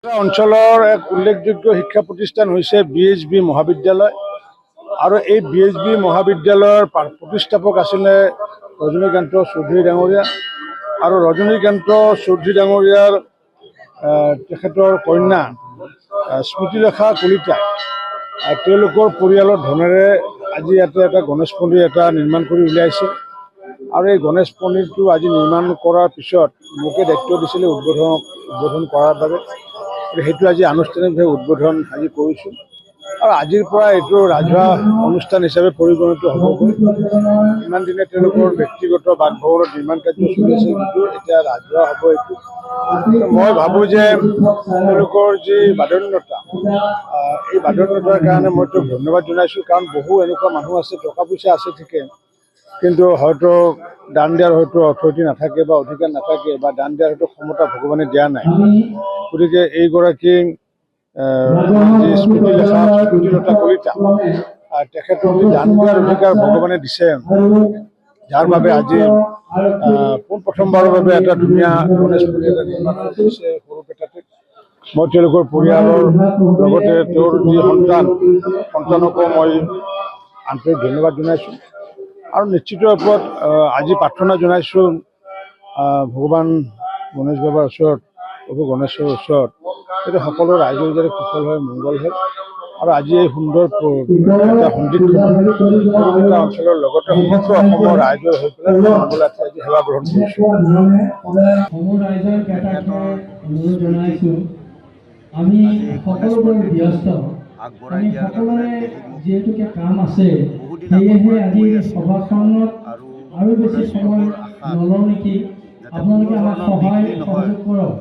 অঞ্চলৰ এক উল্লেখযোগ্য শিক্ষা প্ৰতিষ্ঠান হৈছে BHB মহাবিদ্যালয় আৰু এই BHB মহাবিদ্যালয়ৰ প্ৰতিষ্ঠাপক আছিলে ৰজনীকান্ত চৌধুৰী ডাঙৰীয়া আৰু ৰজনীকান্ত চৌধুৰী ডাঙৰীয়াৰ তেখেতৰ কন্যা স্মৃতিৰেখা কলিতা তেওঁলোকৰ পৰিয়ালৰ ধনেৰে আজি ইয়াতে এটা গণেশ মন্দিৰ এটা নিৰ্মাণ কৰি উলিয়াইছে আৰু এই গণেশ মন্দিৰটো আজি নিৰ্মাণ কৰাৰ পিছত মোকে দায়িত্ব দিছিলে উদ্বোধন কৰাৰ বাবে সেইটো আজি আনুষ্ঠানিকভাৱে উদ্বোধন আজি কৰিছোঁ আৰু আজিৰ পৰা এইটো ৰাজহুৱা অনুষ্ঠান হিচাপে পৰিগণিত হ'বগৈ। ইমান দিনে তেওঁলোকৰ ব্যক্তিগত বাসভৱনৰ নিৰ্মাণ কাৰ্য চলি আছে কিন্তু এতিয়া ৰাজহুৱা হ'ব এইটো। মই ভাবোঁ যে তেওঁলোকৰ যি বাদন্যতা এই বাদন্যতাৰ কাৰণে মই তেওঁক ধন্যবাদ জনাইছোঁ, কাৰণ বহু এনেকুৱা মানুহ আছে টকা পইচা আছে ঠিকে কিন্তু হয়তো দান দিয়াৰ হয়তো অথৰিটি নাথাকে বা অধিকাৰ নাথাকে বা দান দিয়াৰ হয়তো ক্ষমতা ভগৱানে দিয়া নাই। গতিকে এইগৰাকী যি স্মৃতিলতা কলিতা তেখেতক দান দিয়াৰ অধিকাৰ ভগৱানে দিছে, যাৰ বাবে আজি পোনপ্ৰথমবাৰৰ বাবে এটা ধুনীয়া গণেশ মন্দিৰ এটা নিৰ্মাণ কৰিছে সৰুপেটাতে। মই তেওঁলোকৰ পৰিয়ালৰ লগতে তেওঁৰ যি সন্তানকো মই আন্তৰিক ধন্যবাদ জনাইছোঁ আৰু নিশ্চিত ৰূপত আজি প্ৰাৰ্থনা জনাইছোঁ ভগৱান গণেশ বাবাৰ ওচৰত, প্ৰভু গণেশৰ ওচৰত যাতে সকলো ৰাইজৰ যাতে কুশল হয়, মংগল হয় আৰু আজি এই সুন্দৰ এটা সমৃদ্ধ এটা অঞ্চলৰ লগতে সমগ্ৰ অসমৰ ৰাইজৰ হৈ পেলাই মংগলাৰ্থে আজি সেৱা গ্ৰহণ কৰিছোঁ। আমি সকলোবোৰ ব্যস্ত, আমি সকলোৰে যিহেতুকে কাম আছে সেয়েহে আজি সভাখনত আৰু বেছি সময় নলওঁ নেকি। আপোনালোকে আমাক সহায় সহযোগ কৰক,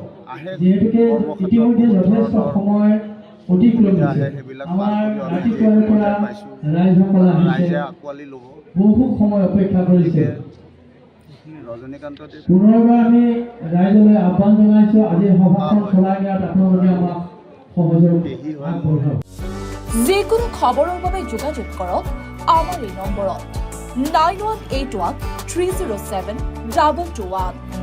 যিহেতুকে ইতিমধ্যে যথেষ্ট সময় অতিক্ৰম হৈছে। আমাৰ ৰাতিপুৱাৰ পৰা ৰাইজসকল আহিছে, বহু সময় অপেক্ষা কৰিছে। পুনৰবাৰ আমি ৰাইজলৈ আহ্বান জনাইছোঁ, আজি সভাখন চলাই নিয়াত আপোনালোকে আমাক সহযোগ আগবঢ়াওক। যিকোনো খবৰৰ বাবে যোগাযোগ কৰক আমাৰ এই নম্বৰত 9181 307 221।